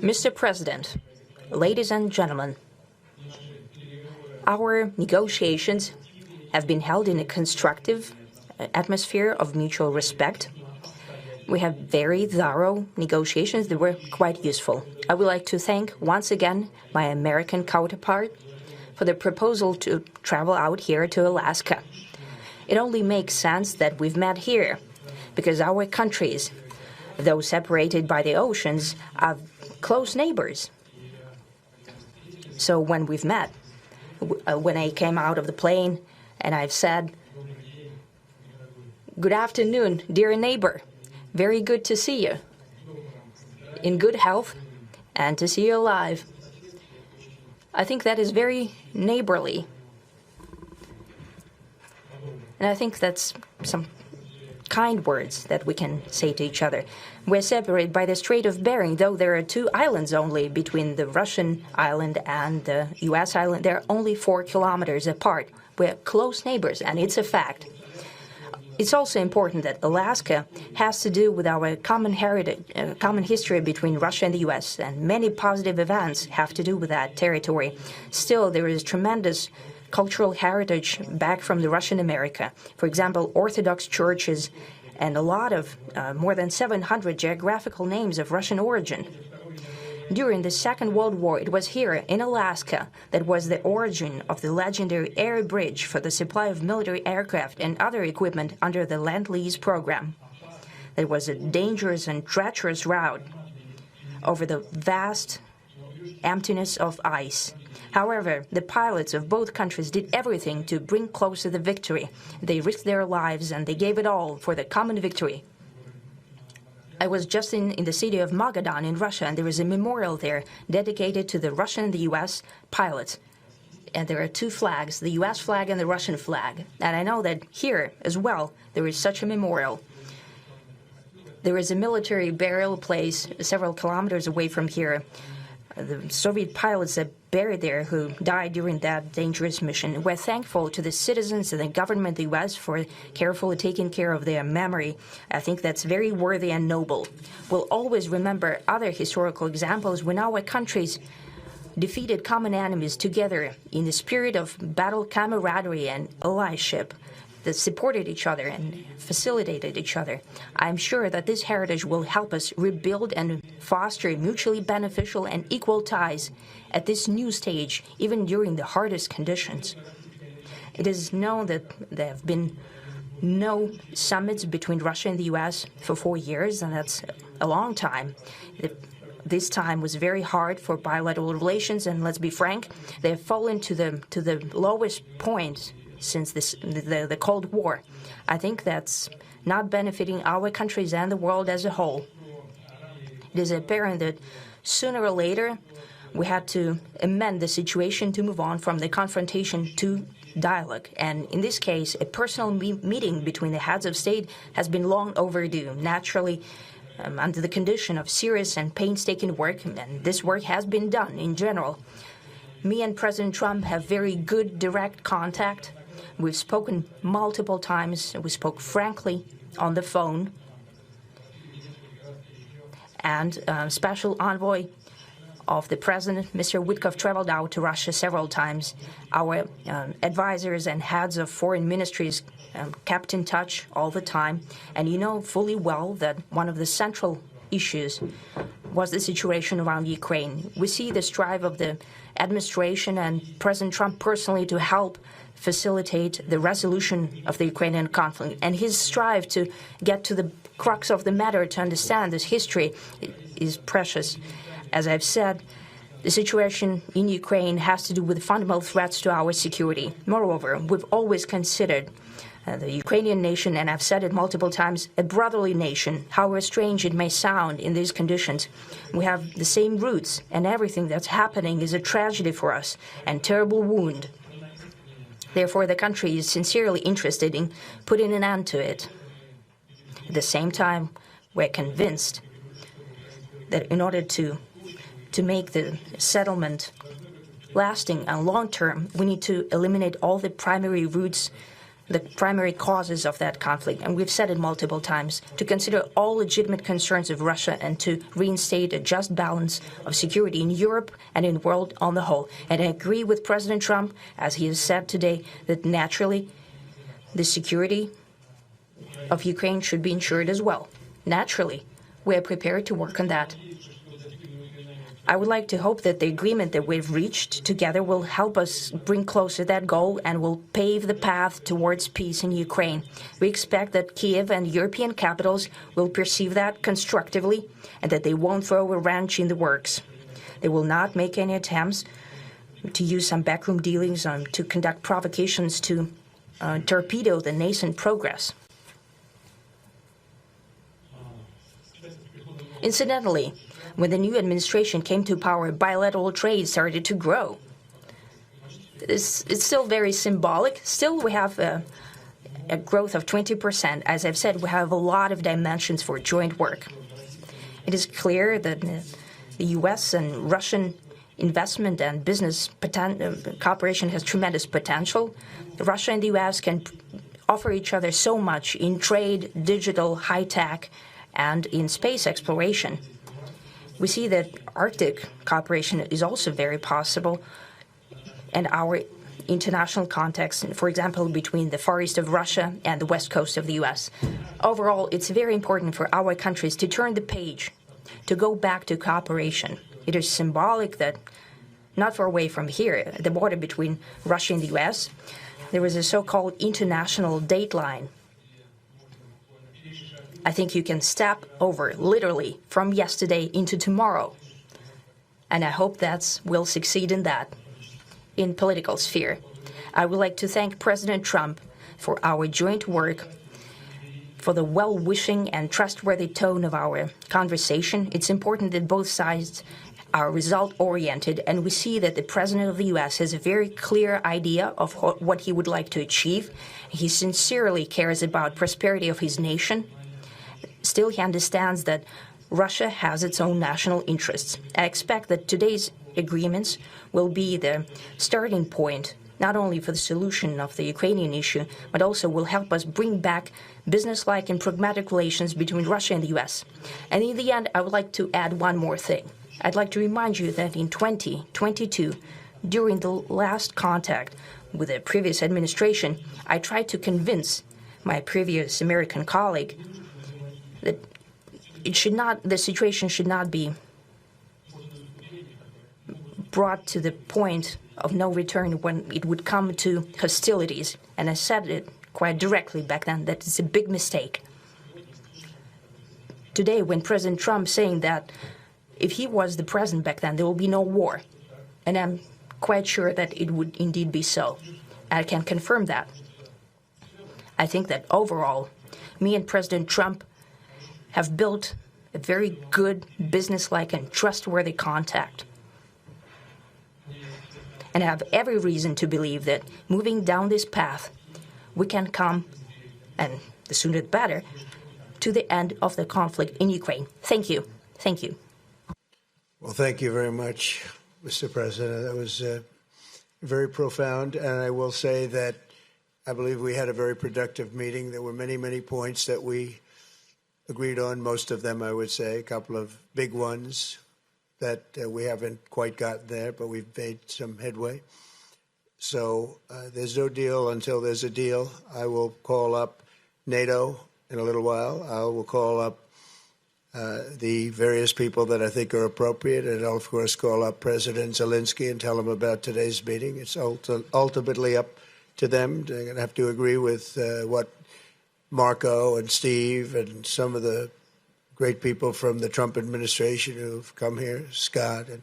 Mr. President, ladies and gentlemen, our negotiations have been held in a constructive atmosphere of mutual respect. We have very thorough negotiations that were quite useful. I would like to thank once again my American counterpart for the proposal to travel out here to Alaska. It only makes sense that we've met here, because our countries, though separated by the oceans, are close neighbors. So when we've met, when I came out of the plane and I've said, "Good afternoon, dear neighbor. Very good to see you. In good health and to see you alive." I think that is very neighborly. And I think that's some kind words that we can say to each other. We're separated by the Strait of Bering, though there are 2 islands only between the Russian island and the U.S. island. They're only 4 kilometers apart. We're close neighbors, and it's a fact. It's also important that Alaska has to do with our common heritage, common history between Russia and the U.S., and many positive events have to do with that territory. Still, there is tremendous cultural heritage back from the Russian America. For example, Orthodox churches and a lot of, more than 700 geographical names of Russian origin. During the Second World War, it was here in Alaska that was the origin of the legendary air bridge for the supply of military aircraft and other equipment under the Lend-Lease program. It was a dangerous and treacherous route over the vast emptiness of ice. However, the pilots of both countries did everything to bring closer the victory. They risked their lives and they gave it all for the common victory. I was just in the city of Magadan in Russia, and there is a memorial there dedicated to the Russian and the U.S. pilots. And there are 2 flags, the U.S. flag and the Russian flag. And I know that here as well there is such a memorial. There is a military burial place several kilometers away from here. The Soviet pilots that buried there who died during that dangerous mission. We're thankful to the citizens and the government of the U.S. for carefully taking care of their memory. I think that's very worthy and noble. We'll always remember other historical examples when our countries defeated common enemies together in the spirit of battle camaraderie and allyship that supported each other and facilitated each other. I'm sure that this heritage will help us rebuild and foster mutually beneficial and equal ties at this new stage, even during the hardest conditions. It is known that there have been no summits between Russia and the U.S. for 4 years, and that's a long time. This time was very hard for bilateral relations, and let's be frank, they have fallen to the lowest point since the Cold War. I think that's not benefiting our countries and the world as a whole. It is apparent that sooner or later we had to amend the situation to move on from the confrontation to dialogue. And in this case, a personal meeting between the heads of state has been long overdue, naturally under the condition of serious and painstaking work, and this work has been done in general. Me and President Trump have very good direct contact. We've spoken multiple times. We spoke frankly on the phone. And Special Envoy of the President, Mr. Witkoff, traveled out to Russia several times. Our advisors and heads of foreign ministries kept in touch all the time. And you know fully well that one of the central issues was the situation around Ukraine. We see the strive of the administration and President Trump personally to help facilitate the resolution of the Ukrainian conflict. And his strive to get to the crux of the matter, to understand this history, is precious. As I've said, the situation in Ukraine has to do with fundamental threats to our security. Moreover, we've always considered the Ukrainian nation, and I've said it multiple times, a brotherly nation, however strange it may sound in these conditions. We have the same roots, and everything that's happening is a tragedy for us and terrible wound. Therefore, the country is sincerely interested in putting an end to it. At the same time, we're convinced that in order to make the settlement lasting and long-term, we need to eliminate all the primary roots the primary causes of that conflict, and we've said it multiple times, to consider all legitimate concerns of Russia and to reinstate a just balance of security in Europe and in the world on the whole. And I agree with President Trump, as he has said today, that naturally the security of Ukraine should be ensured as well. Naturally, we are prepared to work on that. I would like to hope that the agreement that we've reached together will help us bring closer that goal and will pave the path towards peace in Ukraine. We expect that Kiev and European capitals will perceive that constructively and that they won't throw a wrench in the works. They will not make any attempts to use some backroom dealings to conduct provocations to torpedo the nascent progress. Incidentally, when the new administration came to power, bilateral trade started to grow. It's still very symbolic. Still, we have a growth of 20%. As I've said, we have a lot of dimensions for joint work. It is clear that the U.S. and Russian investment and business cooperation has tremendous potential. Russia and the U.S. can offer each other so much in trade, digital, high-tech, and in space exploration. We see that Arctic cooperation is also very possible, and our international context, for example, between the Far East of Russia and the West Coast of the U.S. Overall, it's very important for our countries to turn the page, to go back to cooperation. It is symbolic that not far away from here, at the border between Russia and the U.S., there was a so-called international date line. I think you can step over, literally, from yesterday into tomorrow. And I hope we'll succeed in that, in political sphere. I would like to thank President Trump for our joint work, for the well-wishing and trustworthy tone of our conversation. It's important that both sides are result-oriented, and we see that the President of the U.S. has a very clear idea of what he would like to achieve. He sincerely cares about prosperity of his nation. Still, he understands that Russia has its own national interests. I expect that today's agreements will be the starting point, not only for the solution of the Ukrainian issue, but also will help us bring back businesslike and pragmatic relations between Russia and the U.S. And in the end, I would like to add one more thing. I'd like to remind you that in 2022, during the last contact with the previous administration, I tried to convince my previous American colleague that the situation should not be brought to the point of no return when it would come to hostilities. And I said it quite directly back then that it's a big mistake. Today, when President Trump saying that if he was the president back then, there will be no war. And I'm quite sure that it would indeed be so. I can confirm that. I think that overall, me and President Trump have built a very good, businesslike, and trustworthy contact. And I have every reason to believe that moving down this path, we can come, and the sooner the better, to the end of the conflict in Ukraine. Thank you. Thank you. Well, thank you very much, Mr. President. That was very profound. And I will say that I believe we had a very productive meeting. There were many, many points that we agreed on, most of them, I would say, a couple of big ones that we haven't quite gotten there, but we've made some headway. So there's no deal until there's a deal. I will call up NATO in a little while. I will call up the various people that I think are appropriate, and I'll, of course, call up President Zelensky and tell him about today's meeting. It's ultimately up to them. They're going to have to agree with what Marco and Steve and some of the great people from the Trump administration who've come here, Scott and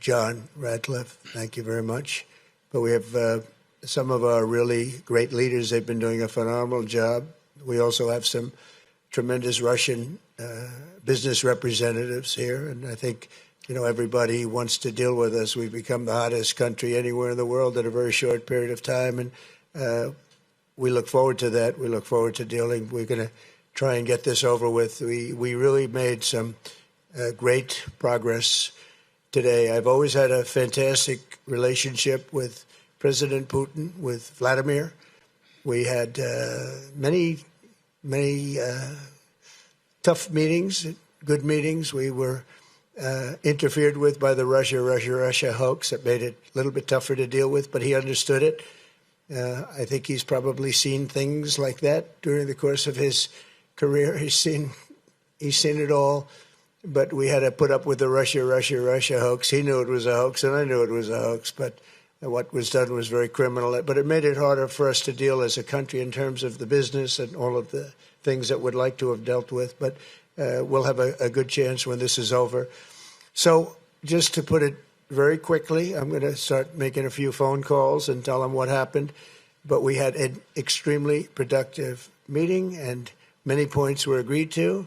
John Radcliffe, thank you very much. But we have some of our really great leaders. They've been doing a phenomenal job. We also have some tremendous Russian business representatives here, and I think everybody wants to deal with us. We've become the hottest country anywhere in the world in a very short period of time, and we look forward to that. We look forward to dealing. We're going to try and get this over with. We really made some great progress today. I've always had a fantastic relationship with President Putin, with Vladimir. We had many tough meetings, good meetings. We were interfered with by the Russia hoax. That made it a little bit tougher to deal with, but he understood it. I think he's probably seen things like that during the course of his career. He's seen it all. But we had to put up with the Russia hoax. He knew it was a hoax, and I knew it was a hoax. But what was done was very criminal. But it made it harder for us to deal as a country in terms of the business and all of the things that we'd like to have dealt with. But we'll have a good chance when this is over. So just to put it very quickly, I'm going to start making a few phone calls and tell them what happened. But we had an extremely productive meeting, and many points were agreed to.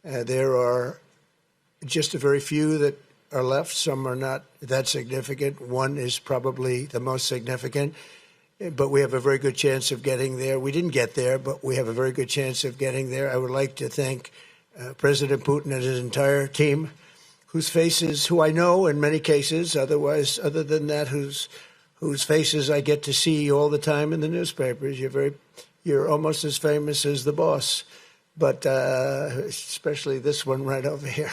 There are just a very few that are left. Some are not that significant. One is probably the most significant, but we have a very good chance of getting there. We didn't get there, but we have a very good chance of getting there. I would like to thank President Putin and his entire team, who I know in many cases, other than that, whose faces I get to see all the time in the newspapers. You're almost as famous as the boss, but especially this one right over here.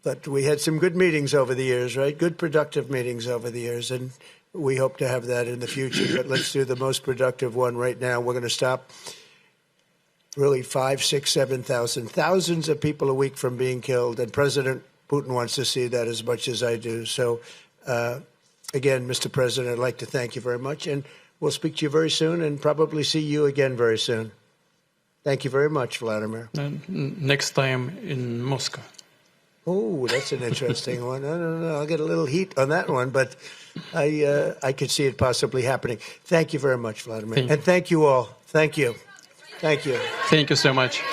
But we had some good meetings over the years, right? Good, productive meetings over the years, and we hope to have that in the future. But let's do the most productive one right now. We're going to stop really 5, 6, 7,000, thousands of people a week from being killed, and President Putin wants to see that as much as I do. So, again, Mr. President, I'd like to thank you very much, and we'll speak to you very soon and probably see you again very soon. Thank you very much, Vladimir. Next time in Moscow. Oh, that's an interesting one. I don't know. I'll get a little heat on that one, but I could see it possibly happening. Thank you very much, Vladimir. And thank you all. Thank you. Thank you. Thank you so much.